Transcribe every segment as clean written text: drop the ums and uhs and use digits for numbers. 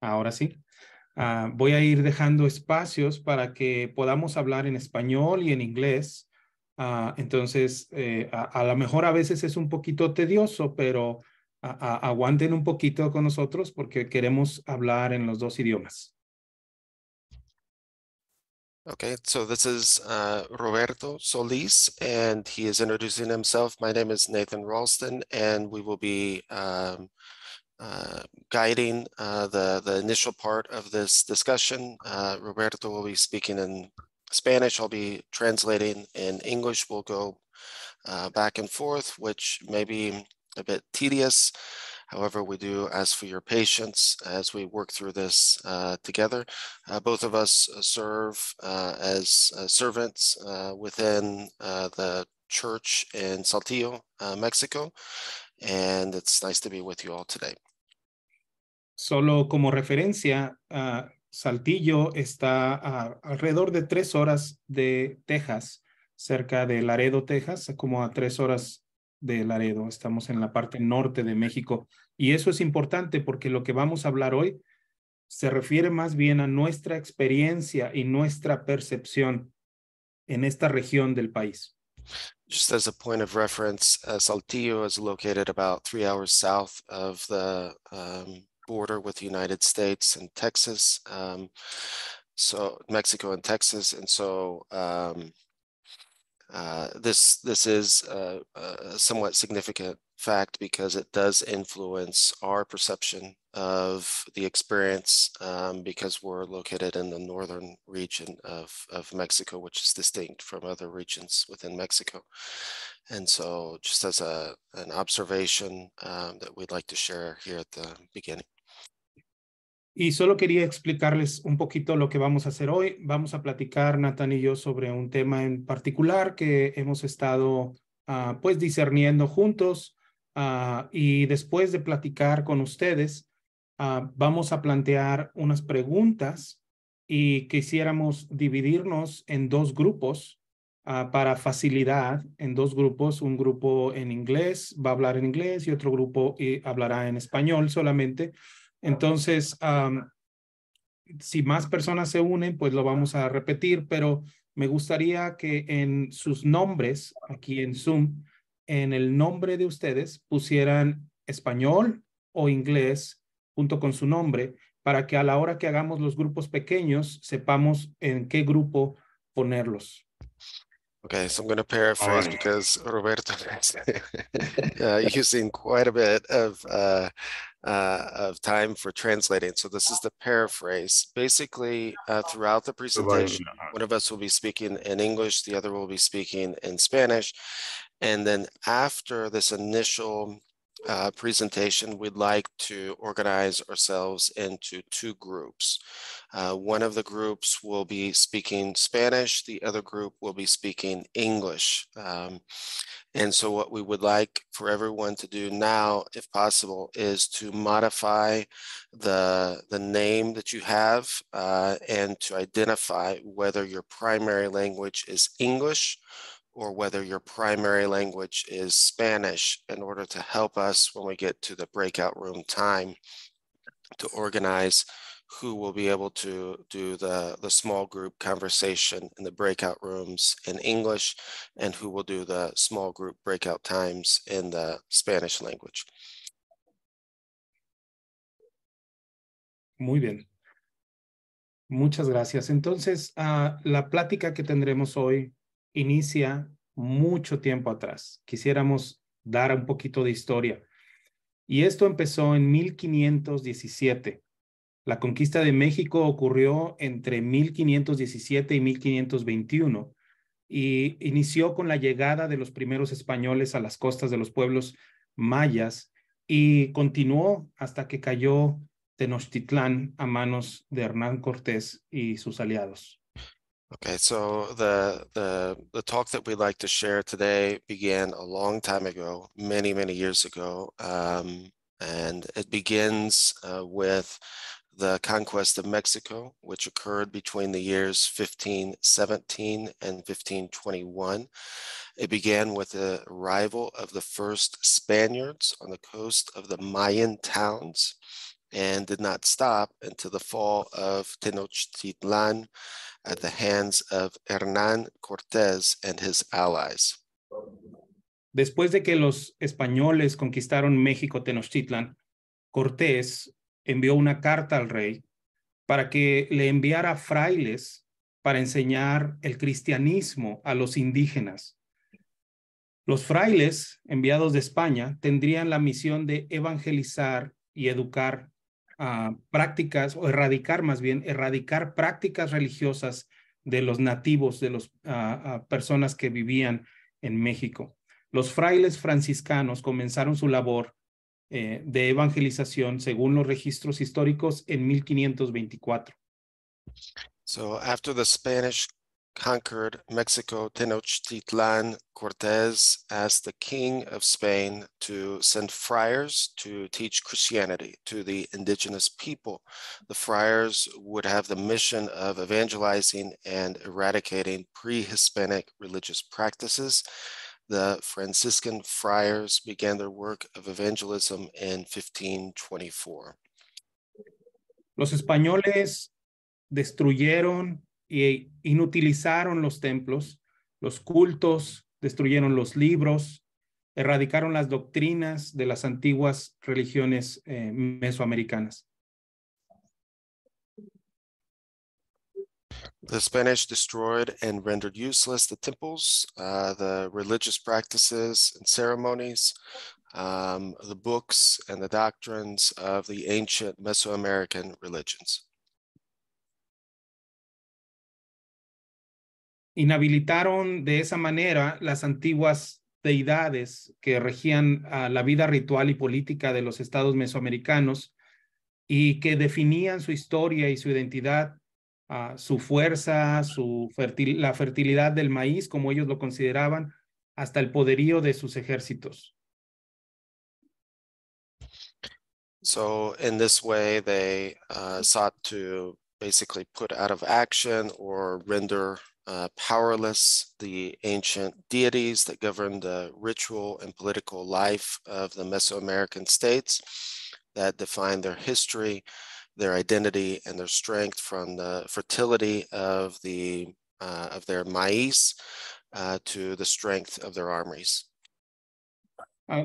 Ahora sí. Voy a ir dejando espacios para que podamos hablar en español y en inglés. Entonces, a lo mejor a veces es un poquito tedioso, pero aguanten un poquito con nosotros porque queremos hablar en los dos idiomas. Okay, so this is Roberto Solis, and he is introducing himself. My name is Nathan Ralston, and we will be guiding the initial part of this discussion. Roberto will be speaking in Spanish. I'll be translating in English. We'll go back and forth, which may be a bit tedious. However, we do ask for your patience as we work through this together. Both of us serve as servants within the church in Saltillo, Mexico, and it's nice to be with you all today. Solo como referencia, Saltillo está a alrededor de 3 horas de Texas, cerca de Laredo, Texas, como a 3 horas de Laredo. Estamos en la parte norte de México. Y eso es importante porque lo que vamos a hablar hoy se refiere más bien a nuestra experiencia y nuestra percepción en esta región del país. Just as a point of reference, Saltillo is located about 3 hours south of the border with the United States and Texas, so Mexico and Texas, and so this is a somewhat significant fact because it does influence our perception of the experience because we're located in the northern region of Mexico, which is distinct from other regions within Mexico. And so just as an observation that we'd like to share here at the beginning. Y solo quería explicarles un poquito lo que vamos a hacer hoy. Vamos a platicar, Nathan y yo, sobre un tema en particular que hemos estado pues discerniendo juntos. Y después de platicar con ustedes, vamos a plantear unas preguntas y quisiéramos dividirnos en dos grupos para facilidad, en dos grupos. Un grupo en inglés va a hablar en inglés y otro grupo hablará en español solamente. Entonces, si más personas se unen, pues lo vamos a repetir, pero me gustaría que en sus nombres, aquí en Zoom, en el nombre de ustedes, pusieran español o inglés junto con su nombre, para que a la hora que hagamos los grupos pequeños, sepamos en qué grupo ponerlos. Okay, so I'm going to paraphrase right. because Roberto is using quite a bit of time for translating. So this is the paraphrase. Basically, throughout the presentation, one of us will be speaking in English, the other will be speaking in Spanish. And then after this initial presentation, we'd like to organize ourselves into two groups. One of the groups will be speaking Spanish, the other group will be speaking English. And so what we would like for everyone to do now, if possible, is to modify the name that you have and to identify whether your primary language is English or whether your primary language is Spanish, in order to help us when we get to the breakout room time to organize who will be able to do the small group conversation in the breakout rooms in English and who will do the small group breakout times in the Spanish language. Muy bien. Muchas gracias. Entonces, la plática que tendremos hoy inicia mucho tiempo atrás. Quisiéramos dar un poquito de historia. Y esto empezó en 1517. La conquista de México ocurrió entre 1517 y 1521 y inició con la llegada de los primeros españoles a las costas de los pueblos mayas y continuó hasta que cayó Tenochtitlán a manos de Hernán Cortés y sus aliados. Okay, so the talk that we'd like to share today began a long time ago, many years ago, and it begins with the conquest of Mexico, which occurred between the years 1517 and 1521. It began with the arrival of the first Spaniards on the coast of the Mayan towns. and did not stop until the fall of Tenochtitlan at the hands of Hernán Cortés and his allies. Después de que los españoles conquistaron México Tenochtitlan, Cortés envió una carta al rey para que le enviara frailes para enseñar el cristianismo a los indígenas. Los frailes enviados de España tendrían la misión de evangelizar y educar prácticas, o erradicar más bien, erradicar prácticas religiosas de los nativos, de las personas que vivían en México. Los frailes franciscanos comenzaron su labor de evangelización según los registros históricos en 1524. So after the Spanish conquered Mexico, Tenochtitlan, Cortés asked the king of Spain to send friars to teach Christianity to the indigenous people. The friars would have the mission of evangelizing and eradicating pre-Hispanic religious practices. The Franciscan friars began their work of evangelism in 1524. Los españoles destruyeron e inutilizaron los templos, los cultos, destruyeron los libros, erradicaron las doctrinas de las antiguas religiones mesoamericanas. The Spanish destroyed and rendered useless the temples, the religious practices and ceremonies, the books and the doctrines of the ancient Mesoamerican religions. Inhabilitaron de esa manera las antiguas deidades que regían la vida ritual y política de los estados mesoamericanos y que definían su historia y su identidad, su fuerza, la fertilidad del maíz, como ellos lo consideraban, hasta el poderío de sus ejércitos. So in this way, they sought to basically put out of action or render powerless the ancient deities that governed the ritual and political life of the Mesoamerican states that defined their history, their identity, and their strength, from the fertility of their maíz to the strength of their armories.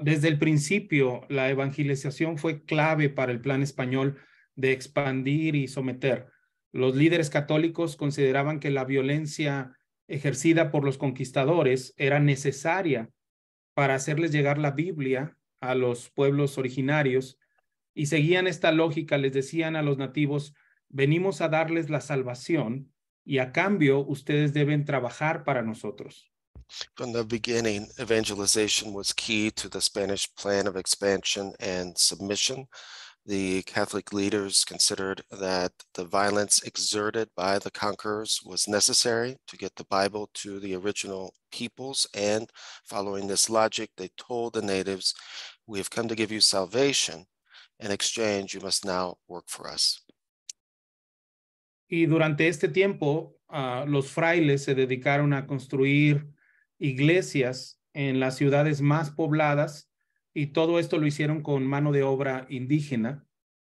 Desde el principio, la evangelización fue clave para el plan español de expandir y someter. Los líderes católicos consideraban que la violencia ejercida por los conquistadores era necesaria para hacerles llegar la Biblia a los pueblos originarios, y seguían esta lógica. Les decían a los nativos: venimos a darles la salvación y a cambio ustedes deben trabajar para nosotros. From the beginning, evangelization was key to the Spanish plan of expansion and submission. The Catholic leaders considered that the violence exerted by the conquerors was necessary to get the Bible to the original peoples, and following this logic, they told the natives, "We have come to give you salvation. In exchange, you must now work for us." Y durante este tiempo, los frailes se dedicaron a construir iglesias en las ciudades más pobladas, y todo esto lo hicieron con mano de obra indígena.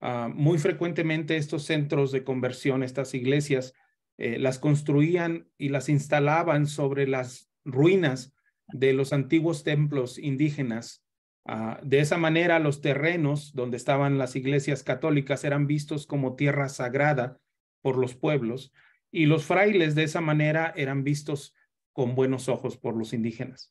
Muy frecuentemente estos centros de conversión, estas iglesias, las construían y las instalaban sobre las ruinas de los antiguos templos indígenas. De esa manera, los terrenos donde estaban las iglesias católicas eran vistos como tierra sagrada por los pueblos, y los frailes de esa manera eran vistos con buenos ojos por los indígenas.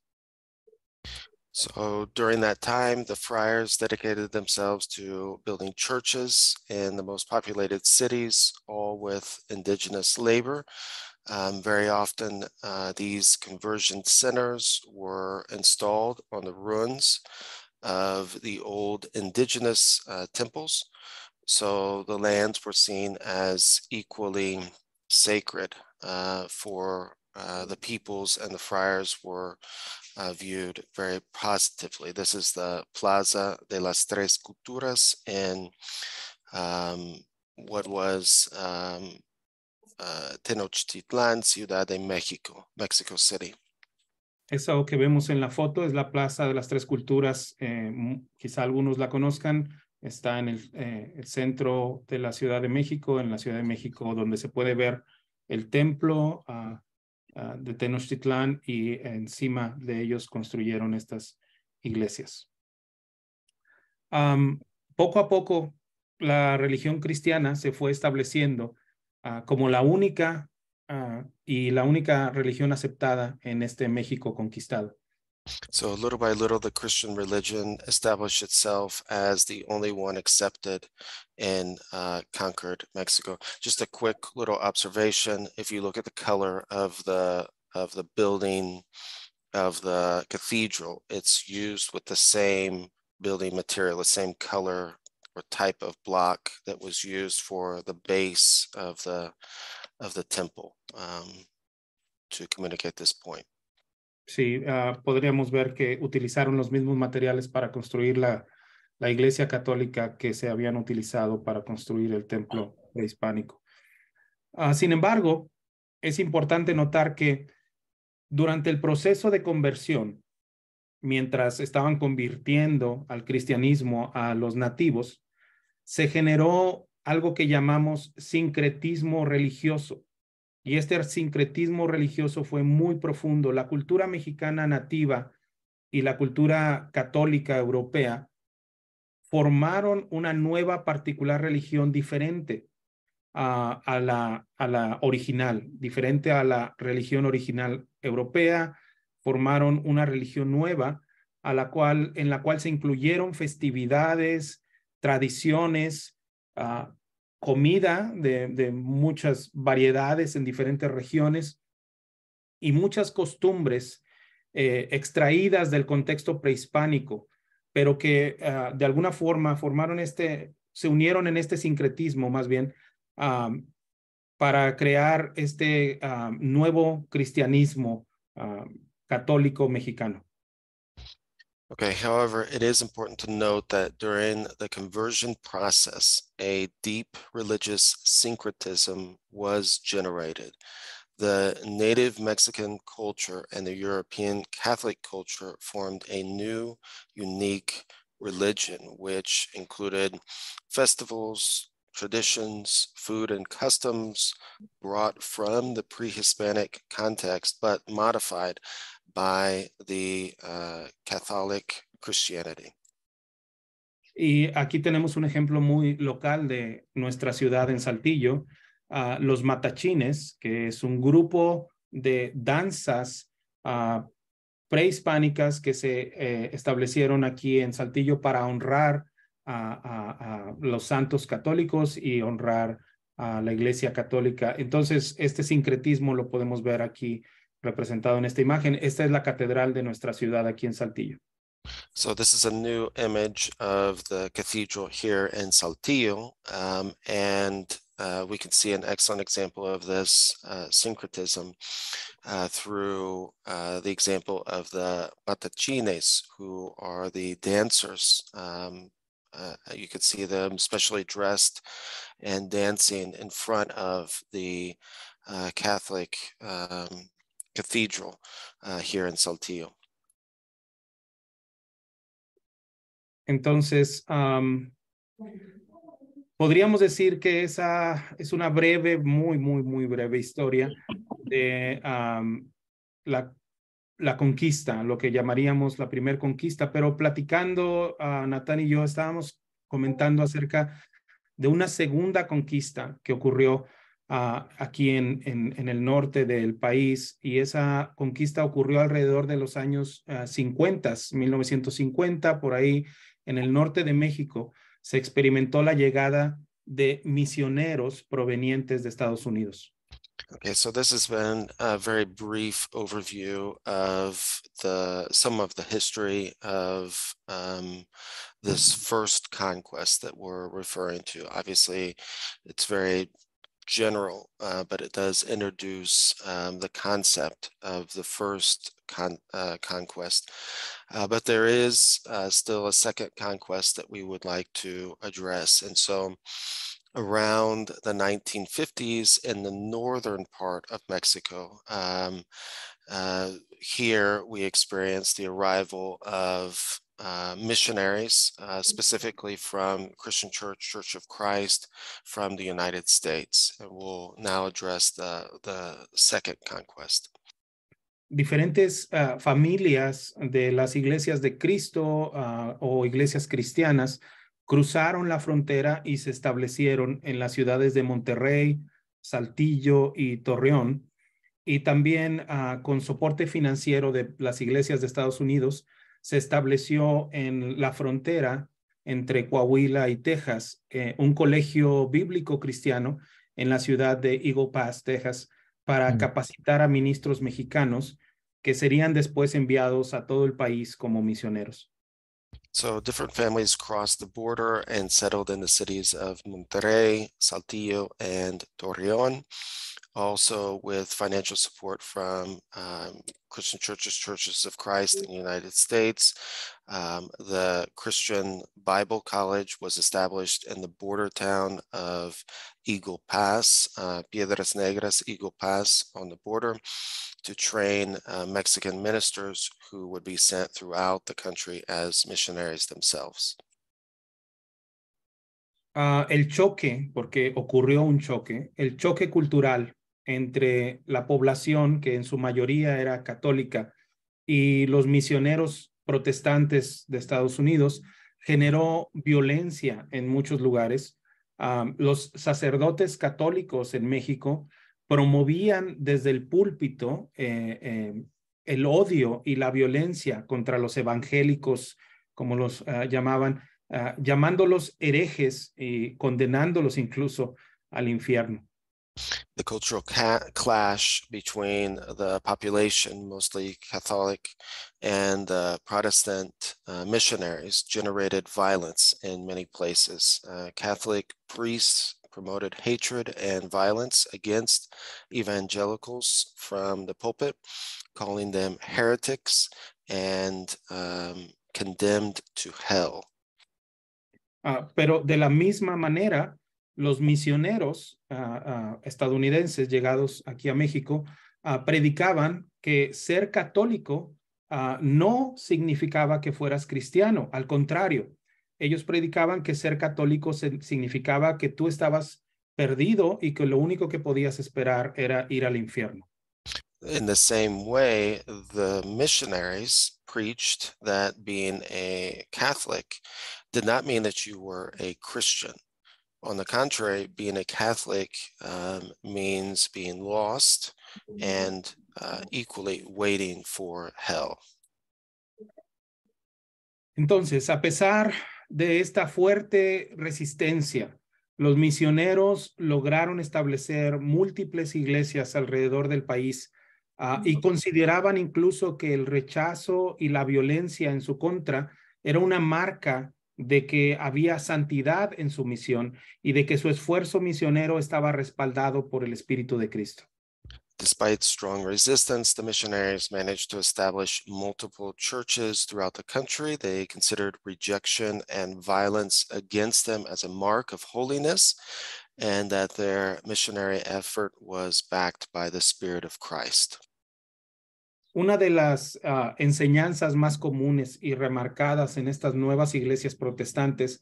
So during that time, the friars dedicated themselves to building churches in the most populated cities, all with indigenous labor. Very often, these conversion centers were installed on the ruins of the old indigenous temples. So the lands were seen as equally sacred for the peoples, and the friars were viewed very positively. This is the Plaza de las Tres Culturas in what was Tenochtitlan, Ciudad de México, Mexico City. Eso que vemos en la foto es la Plaza de las Tres Culturas. Quizá algunos la conozcan. está en el centro de la Ciudad de México, en la Ciudad de México, donde se puede ver el templo de Tenochtitlán, y encima de ellos construyeron estas iglesias. Poco a poco, la religión cristiana se fue estableciendo como la única y la única religión aceptada en este México conquistado. So little by little, the Christian religion established itself as the only one accepted in conquered Mexico. Just a quick little observation: if you look at the color of the building of the cathedral, it's used with the same building material, the same color or type of block that was used for the base of the temple, to communicate this point. Sí, podríamos ver que utilizaron los mismos materiales para construir la iglesia católica que se habían utilizado para construir el templo prehispánico. Sin embargo, es importante notar que durante el proceso de conversión, mientras estaban convirtiendo al cristianismo a los nativos, se generó algo que llamamos sincretismo religioso. Y este sincretismo religioso fue muy profundo. La cultura mexicana nativa y la cultura católica europea formaron una nueva particular religión diferente a la original, diferente a la religión original europea. Formaron una religión nueva en la cual se incluyeron festividades, tradiciones, comida de muchas variedades en diferentes regiones y muchas costumbres extraídas del contexto prehispánico, pero que de alguna forma se unieron en este sincretismo más bien para crear este nuevo cristianismo católico mexicano. Okay, however, it is important to note that during the conversion process, a deep religious syncretism was generated. The native Mexican culture and the European Catholic culture formed a new, unique religion, which included festivals, traditions, food, and customs brought from the pre-Hispanic context, but modified by the Catholic Christianity. Y aquí tenemos un ejemplo muy local de nuestra ciudad en Saltillo, los matachines, que es un grupo de danzas prehispánicas que se establecieron aquí en Saltillo para honrar a los santos católicos y honrar a la Iglesia Católica. Entonces, este sincretismo lo podemos ver aquí representado en esta imagen. Esta es la catedral de nuestra ciudad aquí en Saltillo. So this is a new image of the cathedral here in Saltillo, and we can see an excellent example of this syncretism through the example of the matachines, who are the dancers. You can see them specially dressed and dancing in front of the Catholic cathedral here in Saltillo. Entonces, podríamos decir que esa es una breve, muy breve historia de la conquista, lo que llamaríamos la primer conquista, pero platicando, Natán y yo estábamos comentando acerca de una segunda conquista que ocurrió aquí en el norte del país, y esa conquista ocurrió alrededor de los años 50, 1950, por ahí en el norte de México se experimentó la llegada de misioneros provenientes de Estados Unidos. Okay, so this has been a very brief overview of some of the history of this first conquest that we're referring to. Obviously, it's very general, but it does introduce the concept of the first conquest. But there is still a second conquest that we would like to address. And so around the 1950s in the northern part of Mexico, here we experienced the arrival of missionaries, specifically from Christian Church, Church of Christ, from the United States. And we'll now address the second conquest. Diferentes familias de las iglesias de Cristo o iglesias cristianas cruzaron la frontera y se establecieron en las ciudades de Monterrey, Saltillo y Torreón, y también con soporte financiero de las iglesias de Estados Unidos, se estableció en la frontera entre Coahuila y Texas un colegio bíblico cristiano en la ciudad de Eagle Pass, Texas, para capacitar a ministros mexicanos que serían después enviados a todo el país como misioneros. So different families crossed the border and settled in the cities of Monterrey, Saltillo, and Torreón. Also with financial support from Christian Churches, Churches of Christ in the United States. The Christian Bible College was established in the border town of Eagle Pass, Piedras Negras, Eagle Pass on the border, to train Mexican ministers who would be sent throughout the country as missionaries themselves. El choque, porque ocurrió un choque, el choque cultural entre la población, que en su mayoría era católica, y los misioneros protestantes de Estados Unidos, generó violencia en muchos lugares. Los sacerdotes católicos en México promovían desde el púlpito el odio y la violencia contra los evangélicos, como los llamaban, llamándolos herejes y condenándolos incluso al infierno. The cultural clash between the population, mostly Catholic, and Protestant missionaries generated violence in many places. Catholic priests promoted hatred and violence against evangelicals from the pulpit, calling them heretics and condemned to hell. Pero de la misma manera, los misioneros estadounidenses llegados aquí a México predicaban que ser católico no significaba que fueras cristiano. Al contrario, ellos predicaban que ser católico significaba que tú estabas perdido y que lo único que podías esperar era ir al infierno. In the same way, the missionaries preached that being a Catholic did not mean that you were a Christian. On the contrary, being a Catholic means being lost and equally waiting for hell. Entonces, a pesar de esta fuerte resistencia, los misioneros lograron establecer múltiples iglesias alrededor del país y consideraban incluso que el rechazo y la violencia en su contra era una marca de que había santidad en su misión y de que su esfuerzo misionero estaba respaldado por el Espíritu de Cristo. Despite strong resistance, the missionaries managed to establish multiple churches throughout the country. They considered rejection and violence against them as a mark of holiness, and that their missionary effort was backed by the Spirit of Christ. Una de las enseñanzas más comunes y remarcadas en estas nuevas iglesias protestantes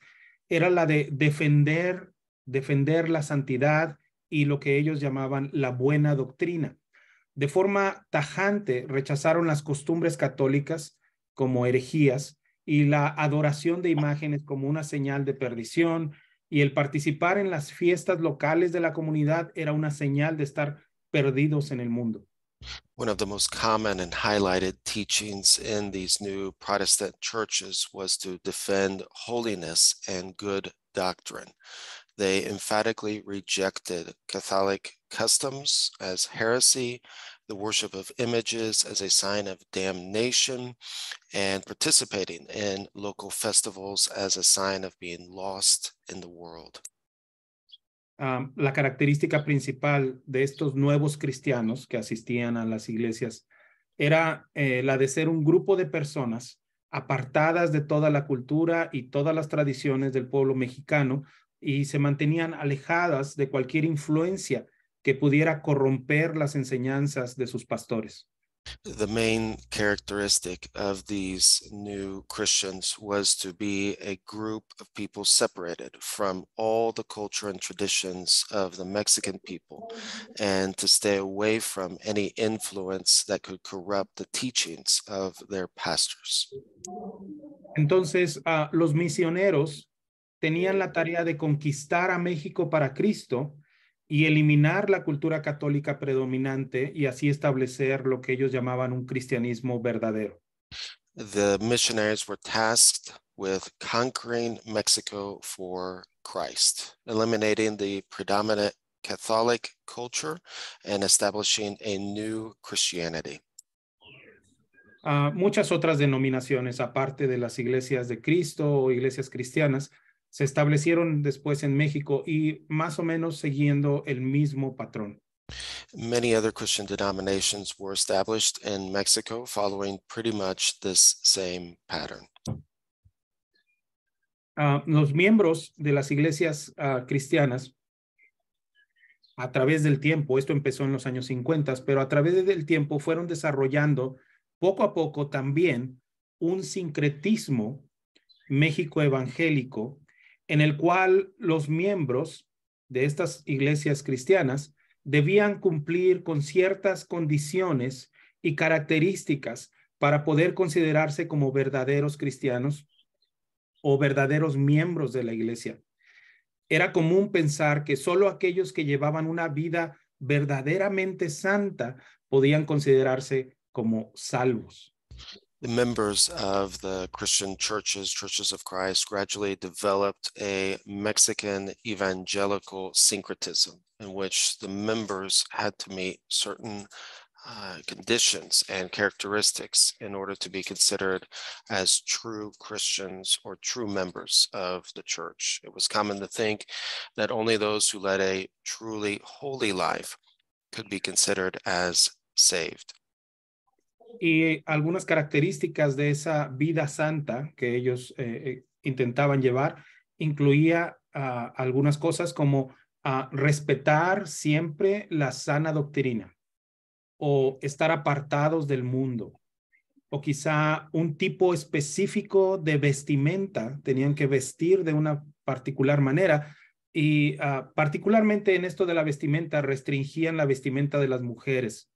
era la de defender la santidad y lo que ellos llamaban la buena doctrina. De forma tajante rechazaron las costumbres católicas como herejías y la adoración de imágenes como una señal de perdición, y el participar en las fiestas locales de la comunidad era una señal de estar perdidos en el mundo. One of the most common and highlighted teachings in these new Protestant churches was to defend holiness and good doctrine. They emphatically rejected Catholic customs as heresy, the worship of images as a sign of damnation, and participating in local festivals as a sign of being lost in the world. La característica principal de estos nuevos cristianos que asistían a las iglesias era la de ser un grupo de personas apartadas de toda la cultura y todas las tradiciones del pueblo mexicano, y se mantenían alejadas de cualquier influencia que pudiera corromper las enseñanzas de sus pastores. The main characteristic of these new Christians was to be a group of people separated from all the culture and traditions of the Mexican people, and to stay away from any influence that could corrupt the teachings of their pastors. Entonces, los misioneros tenían la tarea de conquistar a México para Cristo y eliminar la cultura católica predominante y así establecer lo que ellos llamaban un cristianismo verdadero. The missionaries were tasked with conquering Mexico for Christ, eliminating the predominant Catholic culture and establishing a new Christianity. Muchas otras denominaciones, aparte de las iglesias de Cristo o iglesias cristianas, se establecieron después en México y más o menos siguiendo el mismo patrón. Many other Christian denominations were established in Mexico following pretty much this same pattern. Los miembros de las iglesias cristianas, a través del tiempo, esto empezó en los años 50, pero a través del tiempo fueron desarrollando poco a poco también un sincretismo México evangélico en el cual los miembros de estas iglesias cristianas debían cumplir con ciertas condiciones y características para poder considerarse como verdaderos cristianos o verdaderos miembros de la iglesia. Era común pensar que solo aquellos que llevaban una vida verdaderamente santa podían considerarse como salvos. The members of the Christian churches, Churches of Christ, gradually developed a Mexican evangelical syncretism in which the members had to meet certain conditions and characteristics in order to be considered as true Christians or true members of the church. It was common to think that only those who led a truly holy life could be considered as saved. Y algunas características de esa vida santa que ellos intentaban llevar incluía algunas cosas como respetar siempre la sana doctrina o estar apartados del mundo o quizá un tipo específico de vestimenta, tenían que vestir de una particular manera y particularmente en esto de la vestimenta restringían la vestimenta de las mujeres.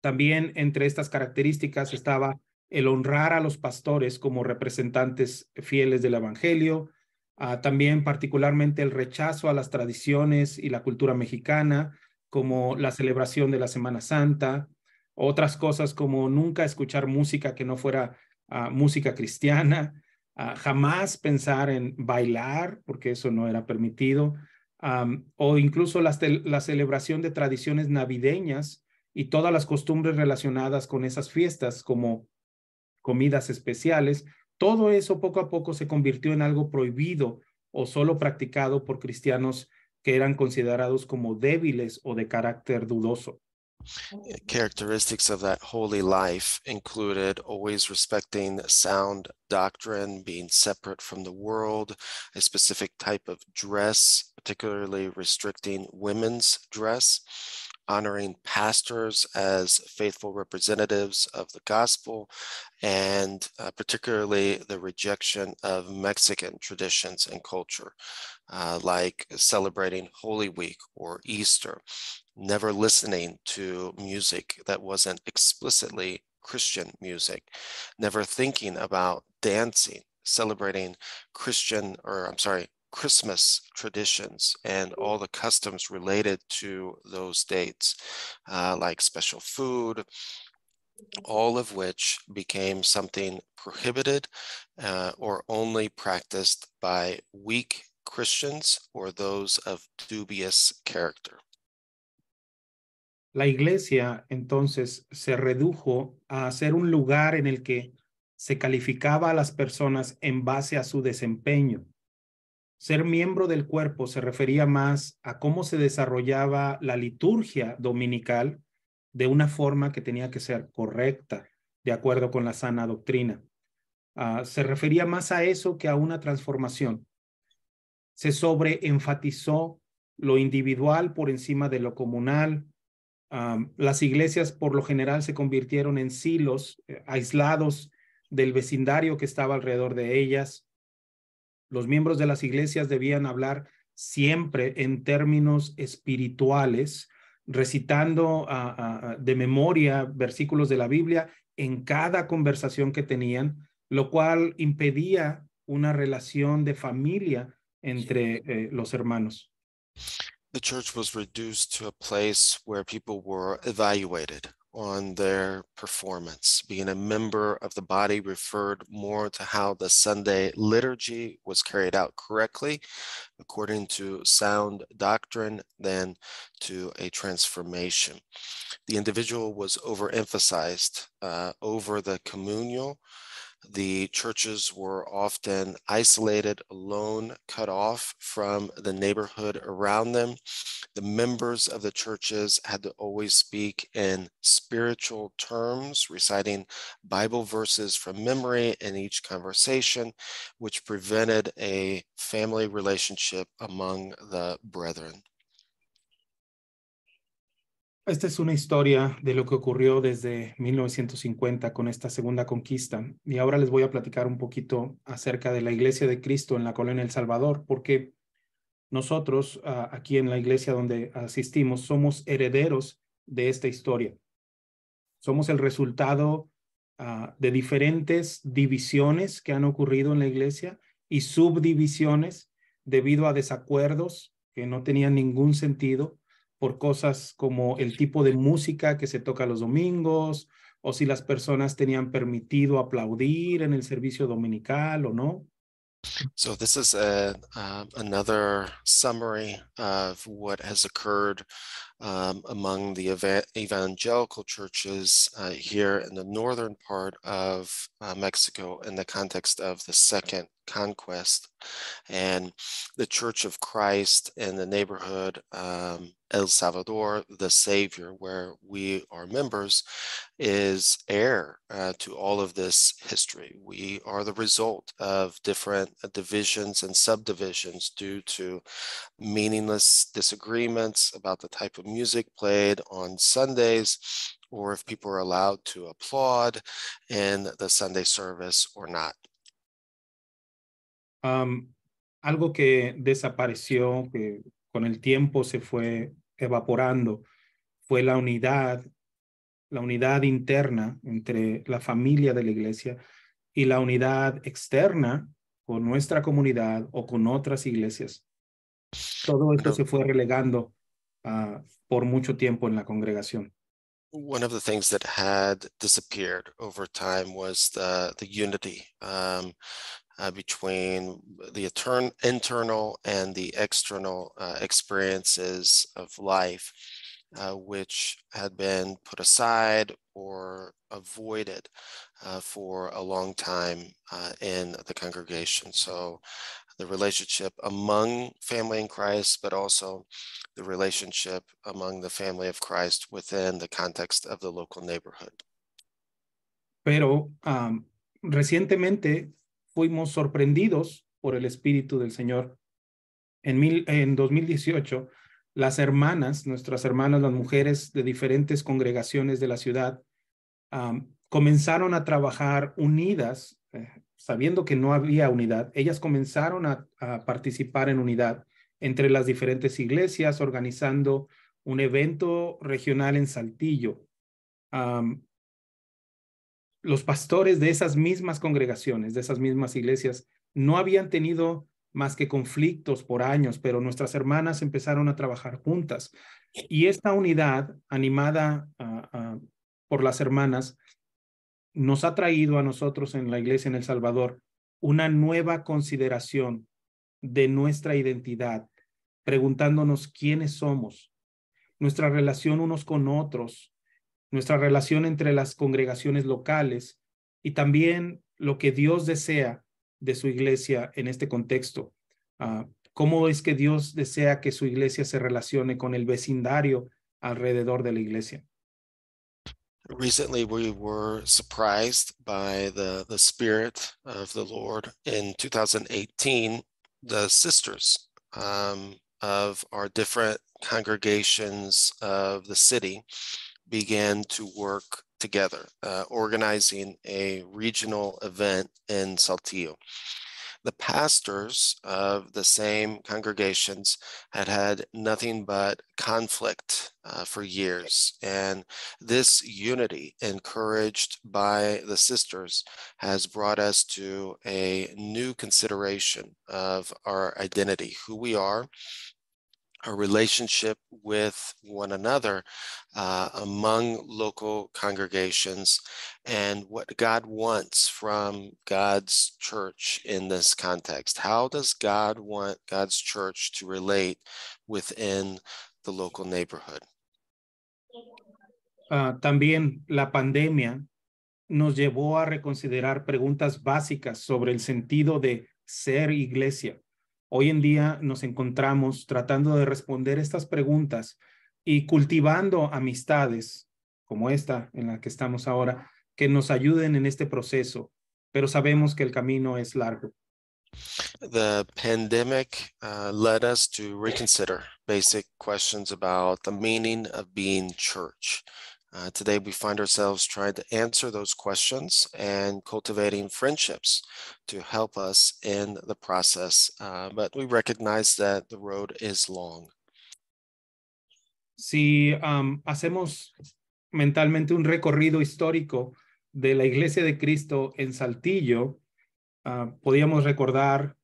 También entre estas características estaba el honrar a los pastores como representantes fieles del evangelio, también particularmente el rechazo a las tradiciones y la cultura mexicana, como la celebración de la Semana Santa, otras cosas como nunca escuchar música que no fuera música cristiana, jamás pensar en bailar, porque eso no era permitido, o incluso la celebración de tradiciones navideñas y todas las costumbres relacionadas con esas fiestas, como comidas especiales. Todo eso poco a poco se convirtió en algo prohibido o solo practicado por cristianos que eran considerados como débiles o de carácter dudoso. Characteristics of that holy life included always respecting sound doctrine, being separate from the world, a specific type of dress, particularly restricting women's dress, honoring pastors as faithful representatives of the gospel, and particularly the rejection of Mexican traditions and culture, like celebrating Holy Week or Easter, never listening to music that wasn't explicitly Christian music, never thinking about dancing, celebrating Christmas traditions and all the customs related to those dates, like special food, all of which became something prohibited or only practiced by weak Christians or those of dubious character. La iglesia entonces se redujo a ser un lugar en el que se calificaba a las personas en base a su desempeño. Ser miembro del cuerpo se refería más a cómo se desarrollaba la liturgia dominical de una forma que tenía que ser correcta, de acuerdo con la sana doctrina. Se refería más a eso que a una transformación. Se sobreenfatizó lo individual por encima de lo comunal. Las iglesias por lo general se convirtieron en silos aislados del vecindario que estaba alrededor de ellas. Los miembros de las iglesias debían hablar siempre en términos espirituales, recitando de memoria versículos de la Biblia en cada conversación que tenían, lo cual impedía una relación de familia entre los hermanos. The church was reduced to a place where people were evaluated on their performance. Being a member of the body referred more to how the Sunday liturgy was carried out correctly, according to sound doctrine, than to a transformation. The individual was overemphasized over the communal. The churches were often isolated, alone, cut off from the neighborhood around them. The members of the churches had to always speak in spiritual terms, reciting Bible verses from memory in each conversation, which prevented a family relationship among the brethren. Esta es una historia de lo que ocurrió desde 1950 con esta segunda conquista. Y ahora les voy a platicar un poquito acerca de la Iglesia de Cristo en la colonia El Salvador, porque nosotros aquí en la iglesia donde asistimos somos herederos de esta historia. Somos el resultado de diferentes divisiones que han ocurrido en la iglesia y subdivisiones debido a desacuerdos que no tenían ningún sentido por cosas como el tipo de música que se toca los domingos o si las personas tenían permitido aplaudir en el servicio dominical o no. So this is another summary of what has occurred among the evangelical churches here in the northern part of Mexico in the context of the Second Conquest. And the Church of Christ in the neighborhood El Salvador, the Savior, where we are members, is heir to all of this history. We are the result of different divisions and subdivisions due to meaningless disagreements about the type of music played on Sundays, or if people are allowed to applaud in the Sunday service or not. Algo que desapareció, que con el tiempo se fue evaporando, fue la unidad interna entre la familia de la iglesia y la unidad externa con nuestra comunidad o con otras iglesias. Todo esto se fue relegando por mucho tiempo en la congregación. One of the things that had disappeared over time was the unity between the internal and the external experiences of life, which had been put aside or avoided for a long time in the congregation. So the relationship among family in Christ, but also the relationship among the family of Christ within the context of the local neighborhood. Pero recientemente fuimos sorprendidos por el Espíritu del Señor. En 2018, las hermanas, nuestras hermanas, las mujeres de diferentes congregaciones de la ciudad, comenzaron a trabajar unidas, sabiendo que no había unidad. Ellas comenzaron a participar en unidad entre las diferentes iglesias, organizando un evento regional en Saltillo. Los pastores de esas mismas congregaciones, de esas mismas iglesias, no habían tenido más que conflictos por años, pero nuestras hermanas empezaron a trabajar juntas. Y esta unidad, animada por las hermanas, nos ha traído a nosotros en la iglesia en El Salvador una nueva consideración de nuestra identidad, preguntándonos quiénes somos, nuestra relación unos con otros, nuestra relación entre las congregaciones locales y también lo que Dios desea de su iglesia en este contexto. ¿Cómo es que Dios desea que su iglesia se relacione con el vecindario alrededor de la iglesia? Recently, we were surprised by the Spirit of the Lord. In 2018, the sisters of our different congregations of the city began to work together, organizing a regional event in Saltillo. The pastors of the same congregations had had nothing but conflict for years. And this unity, encouraged by the sisters, has brought us to a new consideration of our identity, who we are, our relationship with one another among local congregations, and what God wants from God's church in this context. How does God want God's church to relate within the local neighborhood? También la pandemia nos llevó a reconsiderar preguntas básicas sobre el sentido de ser iglesia. Hoy en día nos encontramos tratando de responder estas preguntas y cultivando amistades como esta en la que estamos ahora, que nos ayuden en este proceso, pero sabemos que el camino es largo. The pandemic led us to reconsider basic questions about the meaning of being church. Today, we find ourselves trying to answer those questions and cultivating friendships to help us in the process. But we recognize that the road is long. Si hacemos mentalmente un recorrido histórico de la Iglesia de Cristo en Saltillo, podríamos recordar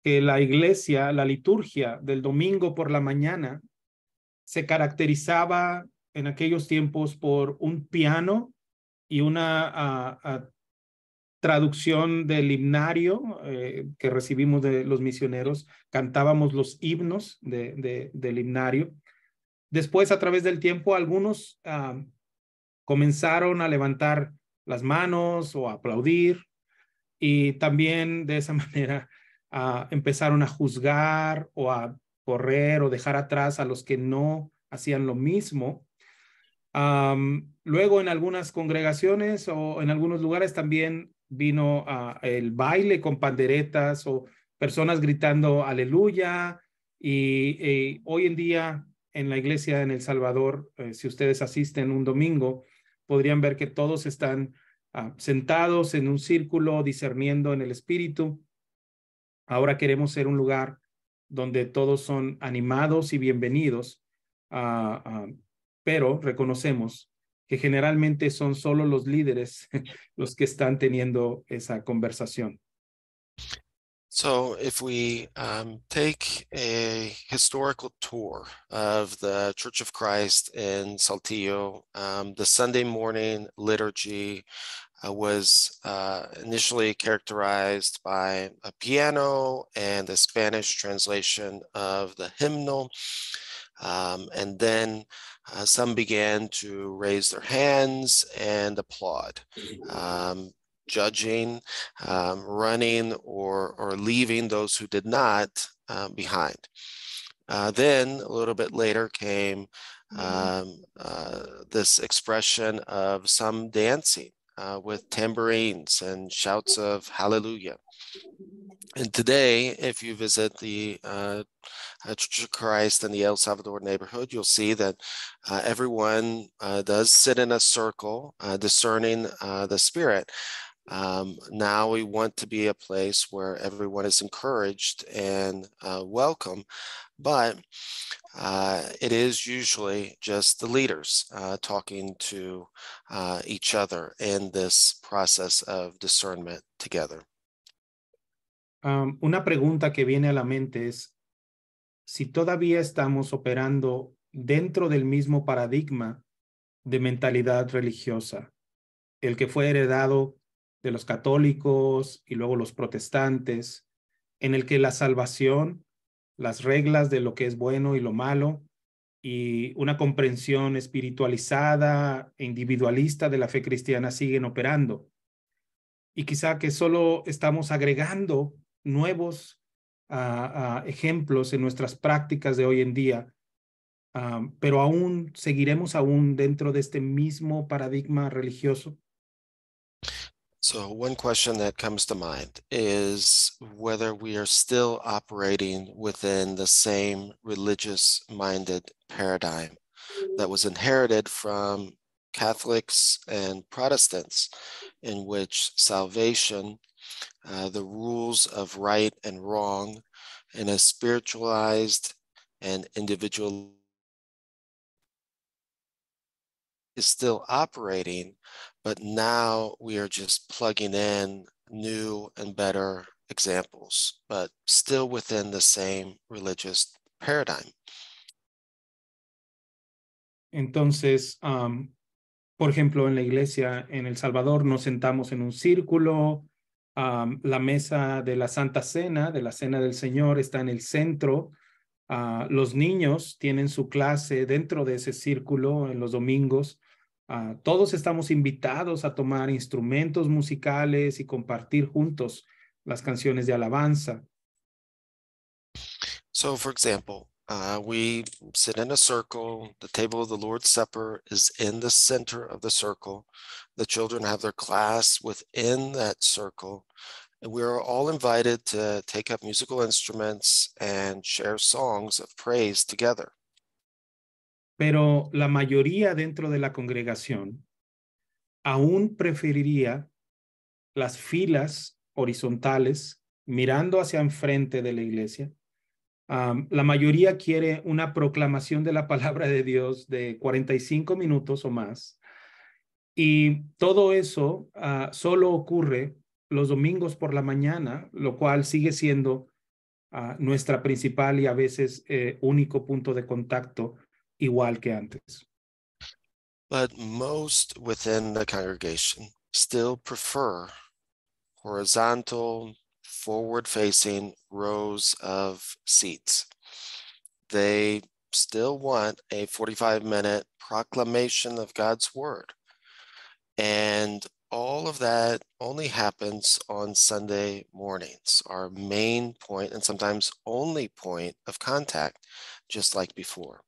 que la iglesia, la liturgia del domingo por la mañana se caracterizaba en aquellos tiempos por un piano y una traducción del himnario que recibimos de los misioneros. Cantábamos los himnos del himnario. Después, a través del tiempo, algunos comenzaron a levantar las manos o a aplaudir, y también de esa manera empezaron a juzgar o a correr o dejar atrás a los que no hacían lo mismo. Luego en algunas congregaciones o en algunos lugares también vino el baile con panderetas o personas gritando aleluya, y hoy en día en la iglesia en El Salvador, si ustedes asisten un domingo, podrían ver que todos están sentados en un círculo discerniendo en el espíritu. Ahora queremos ser un lugar donde todos son animados y bienvenidos, pero reconocemos que generalmente son solo los líderes los que están teniendo esa conversación. So if we take a historical tour of the Church of Christ in Saltillo, the Sunday morning liturgy was initially characterized by a piano and a Spanish translation of the hymnal. And then some began to raise their hands and applaud, judging, running, or leaving those who did not behind. Then a little bit later came this expression of some dancing with tambourines and shouts of hallelujah. And today, if you visit the Church of Christ in the El Salvador neighborhood, you'll see that everyone does sit in a circle, discerning the Spirit. Now we want to be a place where everyone is encouraged and welcome, but it is usually just the leaders talking to each other in this process of discernment together. Una pregunta que viene a la mente es si todavía estamos operando dentro del mismo paradigma de mentalidad religiosa, el que fue heredado de los católicos y luego los protestantes, en el que la salvación, las reglas de lo que es bueno y lo malo, y una comprensión espiritualizada e individualista de la fe cristiana siguen operando. Y quizá que solo estamos agregando nuevos ejemplos en nuestras prácticas de hoy en día, pero aún seguiremos dentro de este mismo paradigma religioso. So one question that comes to mind is whether we are still operating within the same religious-minded paradigm that was inherited from Catholics and Protestants, in which salvation, the rules of right and wrong, and a spiritualized and individual is still operating, but now we are just plugging in new and better examples, but still within the same religious paradigm. Entonces, por ejemplo, en la iglesia en El Salvador nos sentamos en un círculo, la mesa de la Santa Cena, de la Cena del Señor, está en el centro. Los niños tienen su clase dentro de ese círculo en los domingos. Todos estamos invitados a tomar instrumentos musicales y compartir juntos las canciones de alabanza. So, for example, we sit in a circle. The table of the Lord's Supper is in the center of the circle. The children have their class within that circle. And we are all invited to take up musical instruments and share songs of praise together. Pero la mayoría dentro de la congregación aún preferiría las filas horizontales mirando hacia enfrente de la iglesia. La mayoría quiere una proclamación de la palabra de Dios de 45 minutos o más. Y todo eso solo ocurre los domingos por la mañana, lo cual sigue siendo nuestra principal y a veces único punto de contacto, igual que antes. But most within the congregation still prefer horizontal, forward-facing rows of seats. They still want a 45-minute proclamation of God's word. And all of that only happens on Sunday mornings, our main point and sometimes only point of contact, just like before.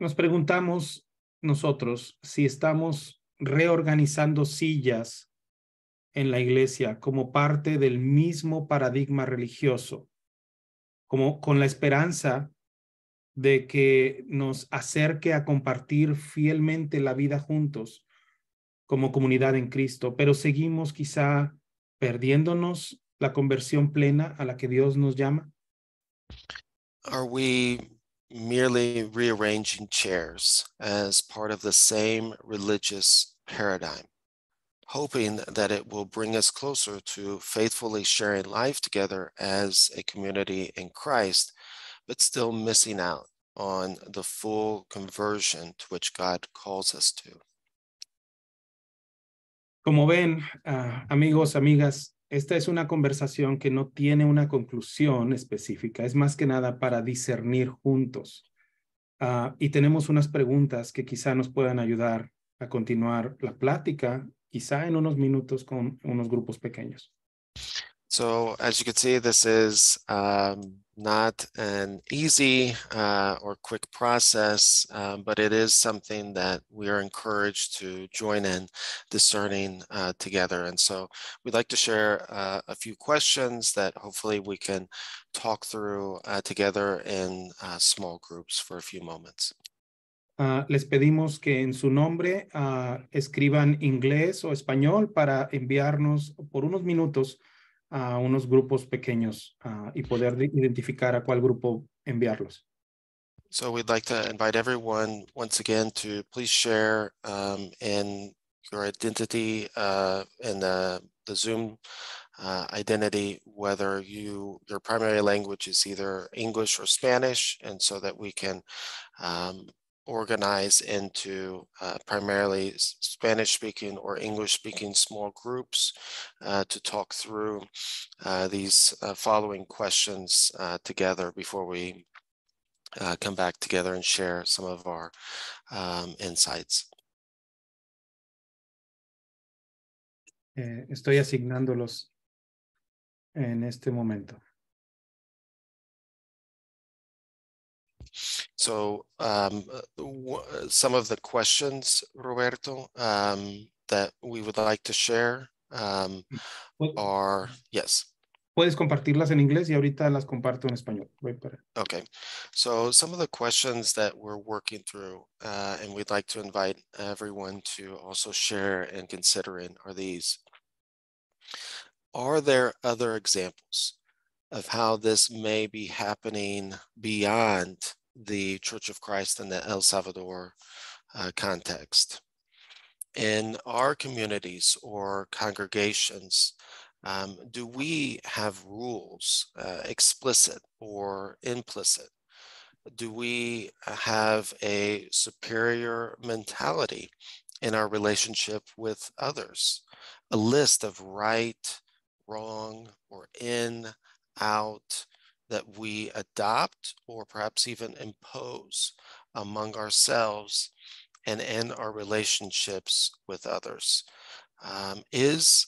Nos preguntamos nosotros si estamos reorganizando sillas en la iglesia como parte del mismo paradigma religioso, como con la esperanza de que nos acerque a compartir fielmente la vida juntos como comunidad en Cristo, pero seguimos quizá perdiéndonos la conversión plena a la que Dios nos llama. Are we merely rearranging chairs as part of the same religious paradigm, hoping that it will bring us closer to faithfully sharing life together as a community in Christ, but still missing out on the full conversion to which God calls us to? Como ven, amigos, amigas, esta es una conversación que no tiene una conclusión específica, es más que nada para discernir juntos. Y tenemos unas preguntas que quizá nos puedan ayudar a continuar la plática, quizá en unos minutos con unos grupos pequeños. So as you can see, this is not an easy or quick process, but it is something that we are encouraged to join in discerning together. And so we'd like to share a few questions that hopefully we can talk through together in small groups for a few moments. Les pedimos que en su nombre escriban inglés o español para enviarnos por unos minutos a unos grupos pequeños y poder identificar a cuál grupo enviarlos. So we'd like to invite everyone once again to please share in your identity in the Zoom identity, whether your primary language is either English or Spanish, and so that we can organize into primarily Spanish-speaking or English-speaking small groups to talk through these following questions together before we come back together and share some of our insights. Estoy asignándolos en este momento. So some of the questions, Roberto, that we would like to share are, yes. Puedes compartirlas en inglés y ahorita las comparto en español. Okay, so some of the questions that we're working through and we'd like to invite everyone to also share and consider in are these. Are there other examples of how this may be happening beyond the Church of Christ in the El Salvador context? In our communities or congregations, do we have rules, explicit or implicit? Do we have a superior mentality in our relationship with others? A list of right, wrong, or in, out that we adopt or perhaps even impose among ourselves and in our relationships with others. Is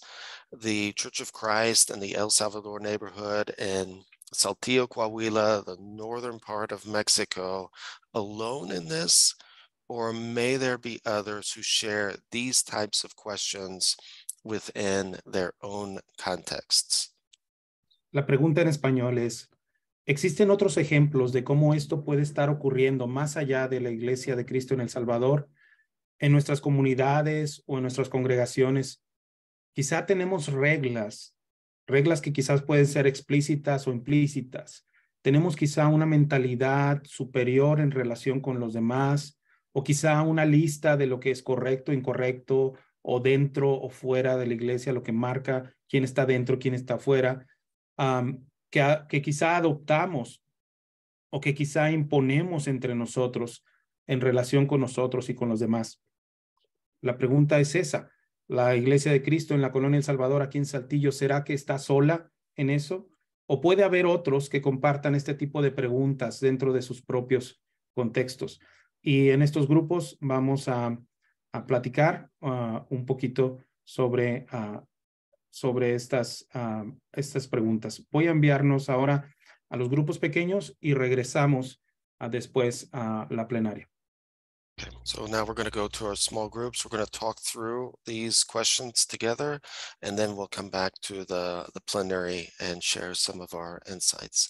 the Church of Christ in the El Salvador neighborhood in Saltillo, Coahuila, the northern part of Mexico, alone in this? Or may there be others who share these types of questions within their own contexts? La pregunta en español es, ¿existen otros ejemplos de cómo esto puede estar ocurriendo más allá de la Iglesia de Cristo en El Salvador, en nuestras comunidades o en nuestras congregaciones? Quizá tenemos reglas que quizás pueden ser explícitas o implícitas. Tenemos quizá una mentalidad superior en relación con los demás, o quizá una lista de lo que es correcto, incorrecto, o dentro o fuera de la iglesia, lo que marca quién está dentro, quién está fuera, que quizá adoptamos o que quizá imponemos entre nosotros en relación con nosotros y con los demás. La pregunta es esa. ¿La Iglesia de Cristo en la Colonia El Salvador, aquí en Saltillo, será que está sola en eso? ¿O puede haber otros que compartan este tipo de preguntas dentro de sus propios contextos? Y en estos grupos vamos a platicar un poquito sobre estas preguntas. Voy a enviarnos ahora a los grupos pequeños y regresamos después a la plenaria. Okay, so now we're going to go to our small groups. We're going to talk through these questions together, and then we'll come back to the plenary and share some of our insights.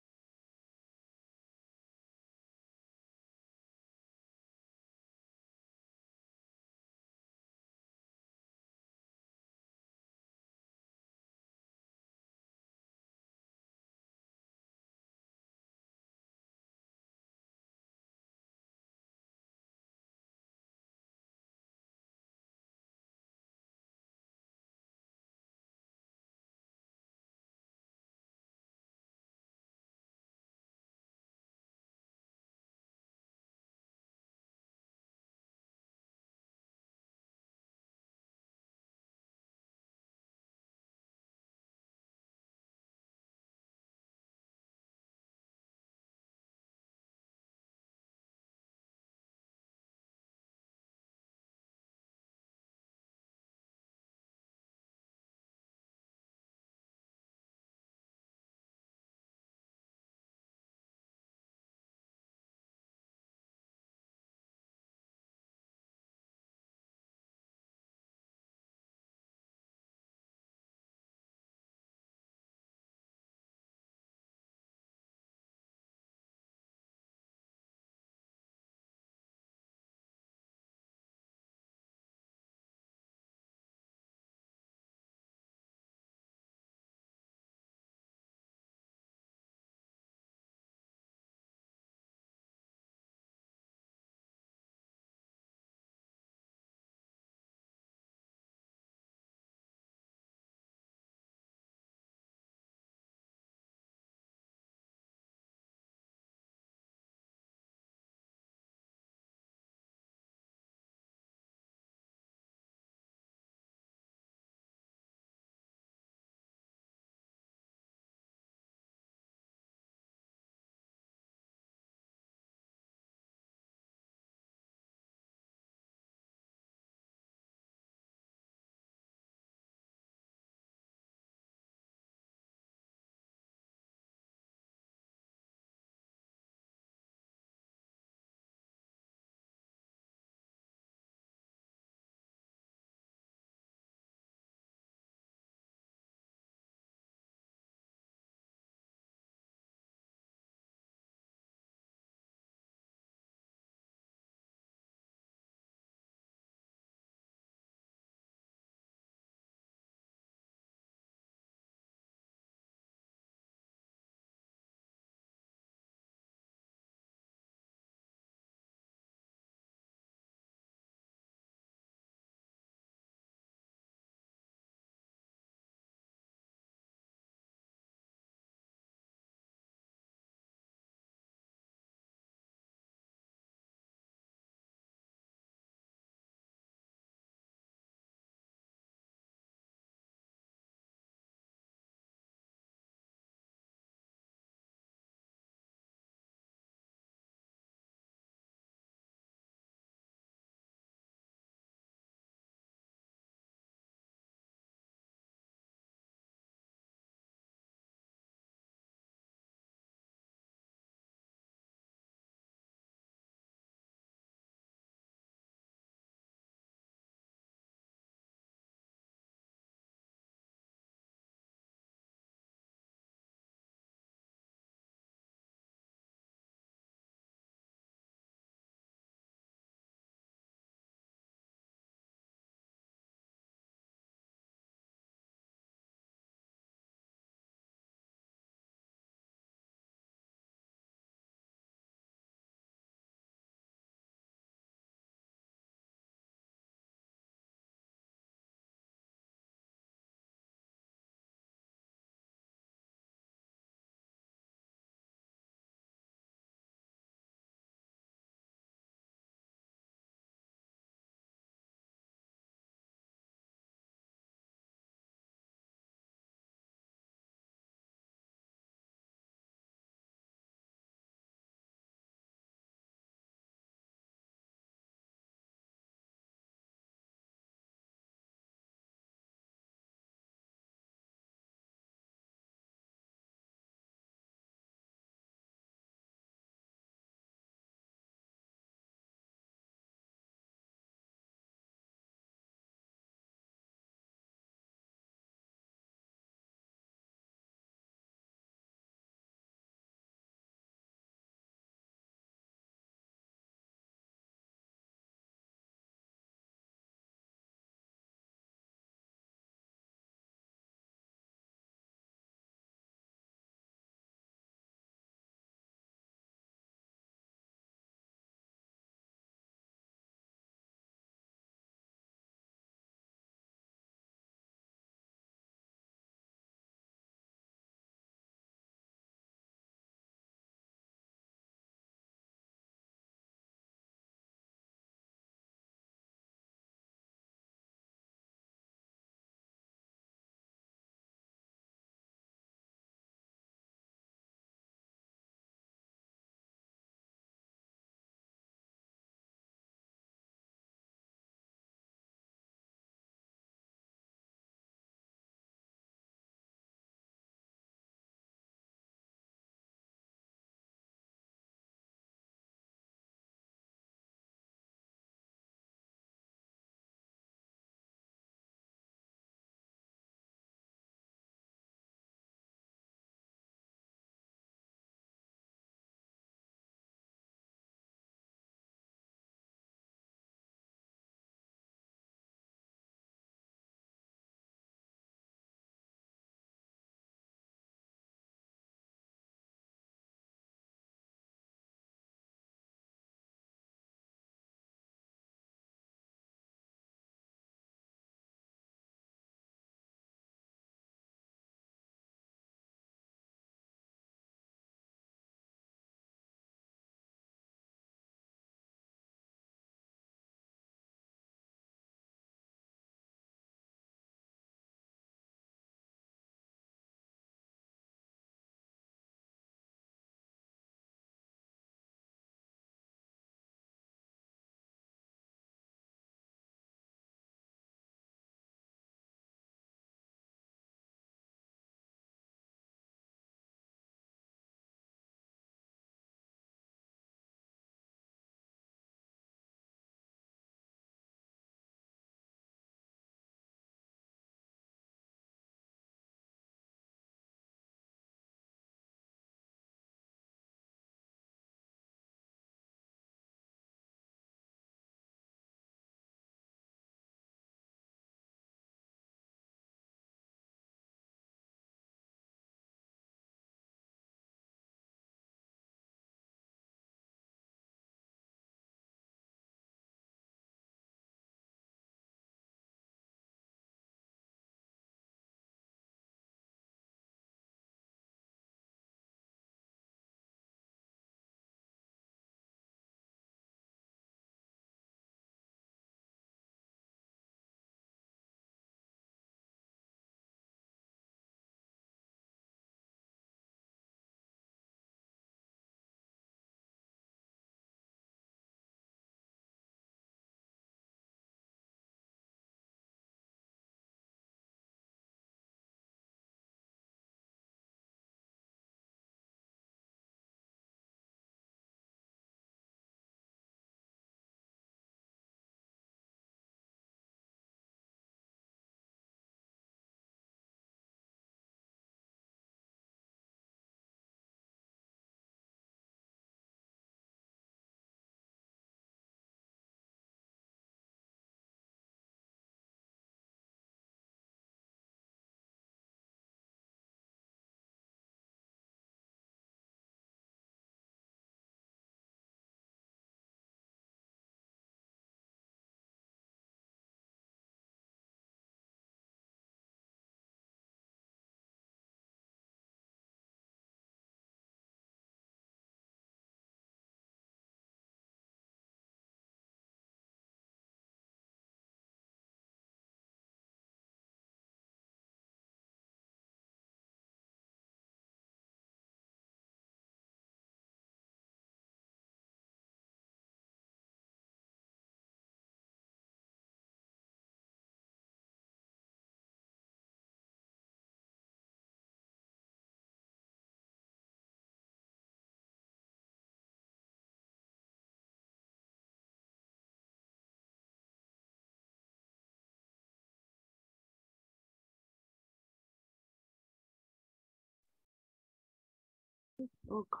Oh, gosh.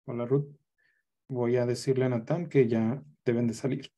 Hola, Ruth. Voy a decirle a Natán que ya deben de salir.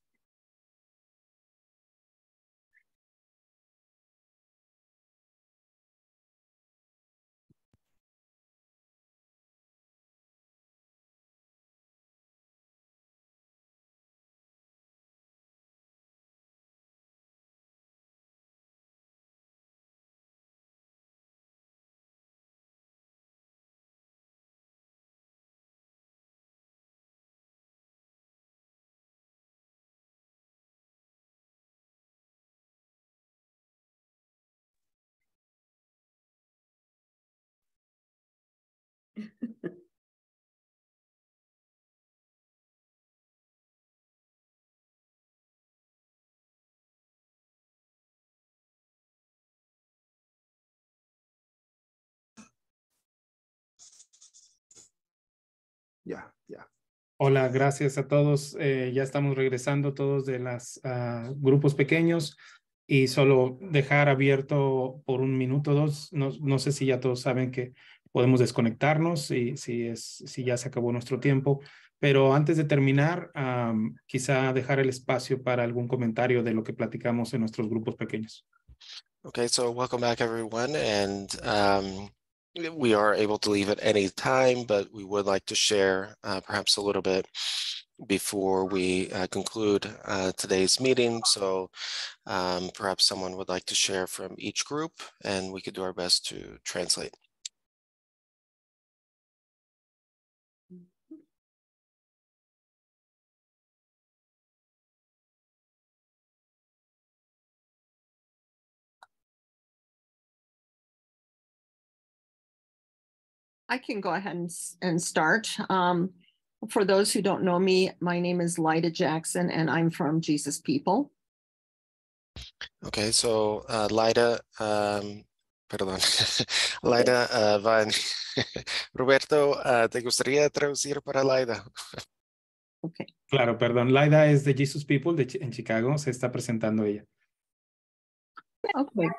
Ya, ya. Hola, gracias a todos. Ya estamos regresando todos de los grupos pequeños y solo dejar abierto por un minuto o dos. No sé si ya todos saben que podemos desconectarnos y si ya se acabó nuestro tiempo. Pero antes de terminar, quizá dejar el espacio para algún comentario de lo que platicamos en nuestros grupos pequeños. Okay, so welcome back, everyone. And we are able to leave at any time, but we would like to share perhaps a little bit before we conclude today's meeting. So perhaps someone would like to share from each group, and we could do our best to translate. I can go ahead and start. For those who don't know me, my name is Lyda Jackson, and I'm from Jesus People. Okay, so Lyda, perdón, Lyda Van. Roberto, ¿te gustaría traducir para Lyda? Okay. Claro, perdón. Lyda es de Jesus People en Chicago. Se está presentando ella. Okay.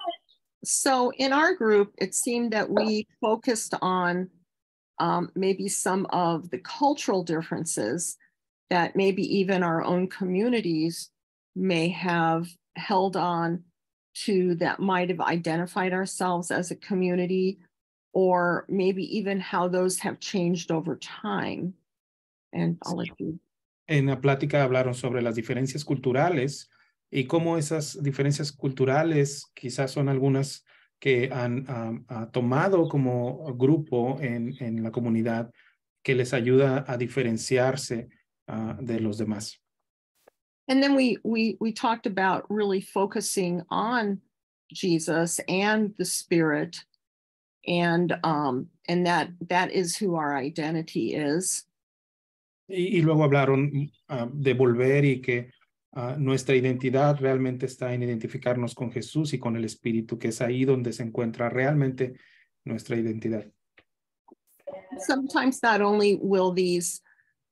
So in our group, it seemed that we focused on maybe some of the cultural differences that maybe even our own communities may have held on to that might have identified ourselves as a community, or maybe even how those have changed over time. And I'll let you. En la plática hablaron sobre las diferencias culturales y cómo esas diferencias culturales quizás son algunas que han tomado como grupo en la comunidad que les ayuda a diferenciarse de los demás. And then we talked about really focusing on Jesus and the Spirit, and that is who our identity is. Y luego hablaron de volver y que nuestra identidad realmente está en identificarnos con Jesús y con el Espíritu, que es ahí donde se encuentra realmente nuestra identidad. Sometimes not only will these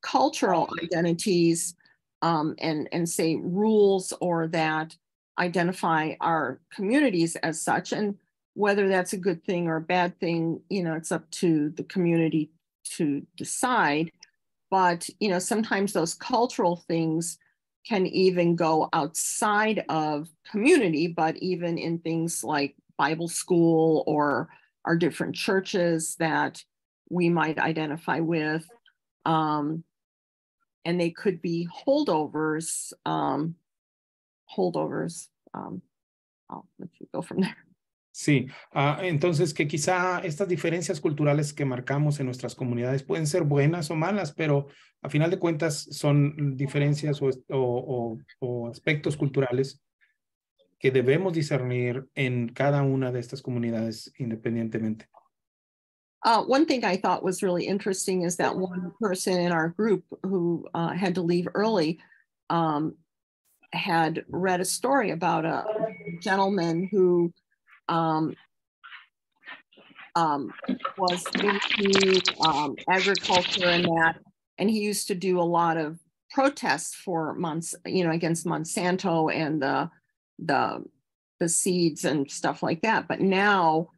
cultural identities and say rules or that identify our communities as such, and whether that's a good thing or a bad thing, it's up to the community to decide. But, sometimes those cultural things can even go outside of community, but even in things like Bible school or our different churches that we might identify with. And they could be holdovers. I'll let you go from there. Sí, entonces que quizá estas diferencias culturales que marcamos en nuestras comunidades pueden ser buenas o malas, pero a final de cuentas son diferencias o aspectos culturales que debemos discernir en cada una de estas comunidades independientemente. One thing I thought was really interesting is that one person in our group who had to leave early had read a story about a gentleman who was into agriculture and that, and he used to do a lot of protests for against Monsanto and the seeds and stuff like that. But now,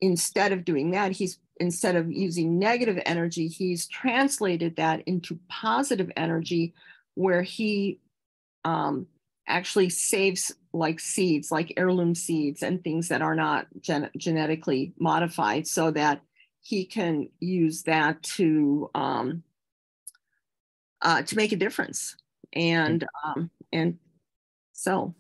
instead of doing that, instead of using negative energy, he's translated that into positive energy, where he actually saves like seeds, like heirloom seeds and things that are not genetically modified, so that he can use that to make a difference. And so.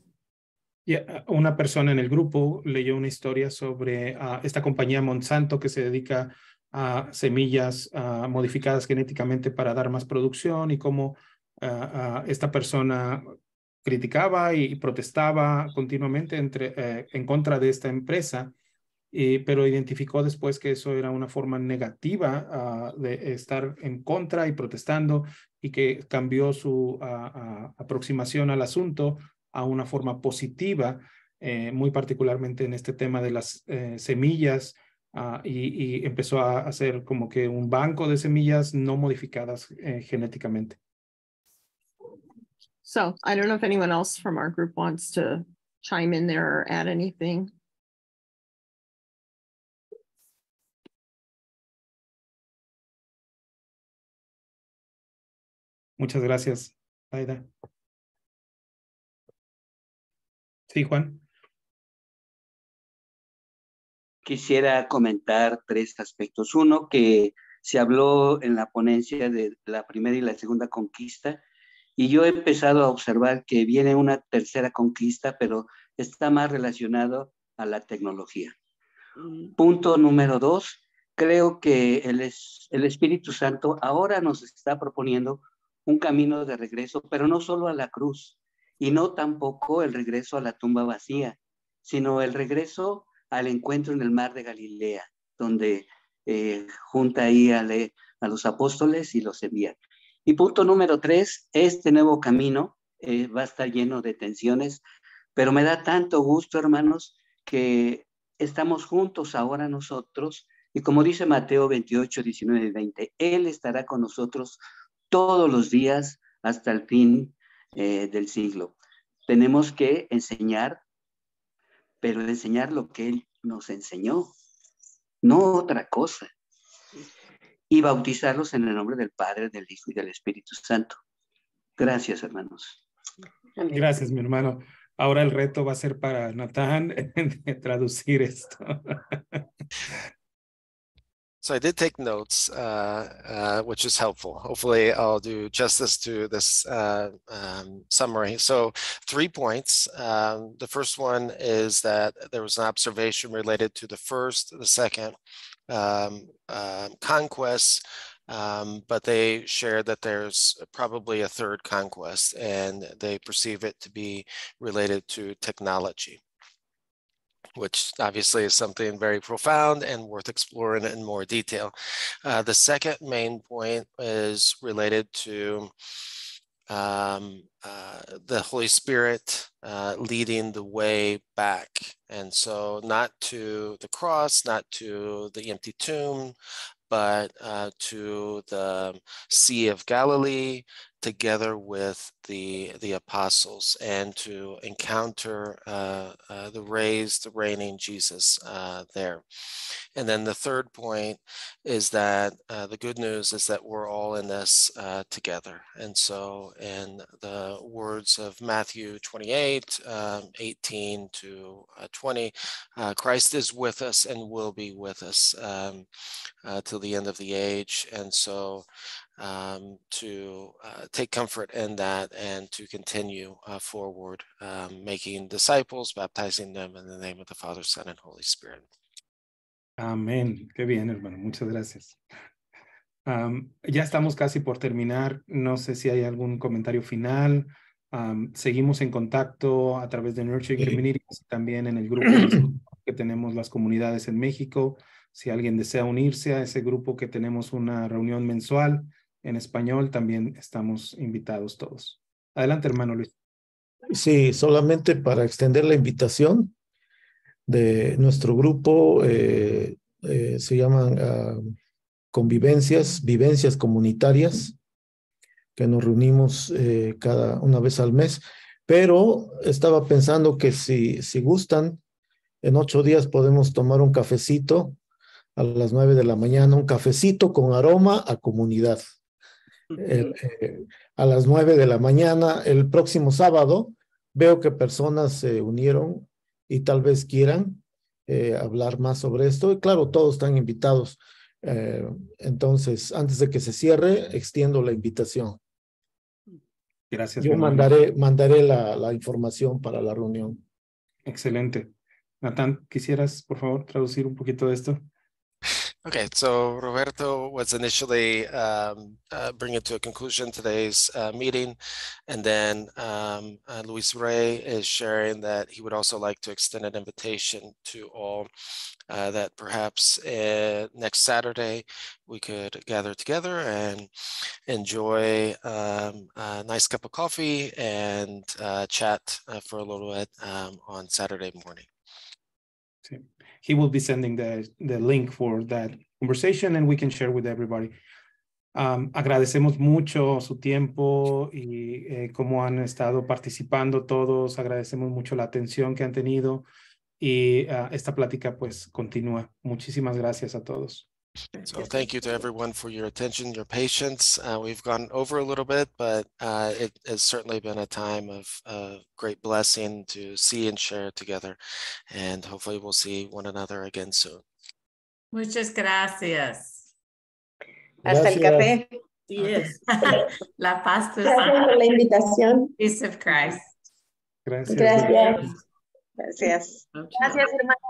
Yeah, una persona en el grupo leyó una historia sobre esta compañía Monsanto que se dedica a semillas modificadas genéticamente para dar más producción, y cómo esta persona criticaba y protestaba continuamente en contra de esta empresa, pero identificó después que eso era una forma negativa de estar en contra y protestando, y que cambió su aproximación al asunto a una forma positiva, muy particularmente en este tema de las semillas, y empezó a hacer como que un banco de semillas no modificadas genéticamente. So I don't know if anyone else from our group wants to chime in there or add anything. Muchas gracias, Aida. Sí, Juan. Quisiera comentar 3 aspectos. Uno, que se habló en la ponencia de la primera y la segunda conquista, y yo he empezado a observar que viene una tercera conquista, pero está más relacionado a la tecnología. Punto número 2, creo que el Espíritu Santo ahora nos está proponiendo un camino de regreso, pero no solo a la cruz, y no tampoco el regreso a la tumba vacía, sino el regreso al encuentro en el mar de Galilea, donde junta ahí a los apóstoles y los envía. Y punto número 3, este nuevo camino va a estar lleno de tensiones, pero me da tanto gusto, hermanos, que estamos juntos ahora nosotros, y como dice Mateo 28, 19 y 20, Él estará con nosotros todos los días hasta el fin del siglo. Tenemos que enseñar, pero enseñar lo que Él nos enseñó, no otra cosa. Y bautizarlos en el nombre del Padre, del Hijo y del Espíritu Santo. Gracias, hermanos. Gracias, mi hermano. Ahora el reto va a ser para Nathan traducir esto. So I did take notes, which is helpful. Hopefully I'll do justice to this summary. So 3 points. The first one is that there was an observation related to the first, the second conquest, but they shared that there's probably a third conquest, and they perceive it to be related to technology, which obviously is something very profound and worth exploring in more detail. The second main point is related to the Holy Spirit leading the way back. And so not to the cross, not to the empty tomb, but to the Sea of Galilee, together with the apostles, and to encounter the reigning Jesus there. And then the third point is that the good news is that we're all in this together. And so in the words of Matthew 28, 18 to 20, Christ is with us and will be with us till the end of the age. And so to take comfort in that and to continue forward, making disciples, baptizing them in the name of the Father, Son, and Holy Spirit. Amén. Qué bien, hermano. Muchas gracias. Ya estamos casi por terminar. No sé si hay algún comentario final. Seguimos en contacto a través de Nurturing Communities, también en el grupo que tenemos las comunidades en México. Si alguien desea unirse a ese grupo, que tenemos una reunión mensual en español, también estamos invitados todos. Adelante, hermano Luis. Sí, solamente para extender la invitación de nuestro grupo, se llaman vivencias comunitarias, que nos reunimos cada una vez al mes, pero estaba pensando que si gustan, en 8 días podemos tomar un cafecito a las 9 de la mañana, un cafecito con aroma a comunidad. A las 9 de la mañana, el próximo sábado, veo que personas se unieron y tal vez quieran hablar más sobre esto. Y claro, todos están invitados. Entonces, antes de que se cierre, extiendo la invitación. Gracias. Yo mandaré la información para la reunión. Excelente. Nathan, ¿quisieras, por favor, traducir un poquito de esto? Okay, so Roberto was initially bringing to a conclusion today's meeting, and then Luis Ray is sharing that he would also like to extend an invitation to all that perhaps next Saturday we could gather together and enjoy a nice cup of coffee and chat for a little bit on Saturday morning. Sí. He will be sending the link for that conversation and we can share with everybody. Agradecemos mucho su tiempo y cómo han estado participando todos. Agradecemos mucho la atención que han tenido y esta plática pues continúa. Muchísimas gracias a todos. So thank you to everyone for your attention, your patience. We've gone over a little bit, but it has certainly been a time of great blessing to see and share together. And hopefully we'll see one another again soon. Muchas gracias. Hasta el café. Yes. La paz. Gracias por la invitación. Peace of Christ. Gracias. Gracias. Gracias. Gracias, hermano.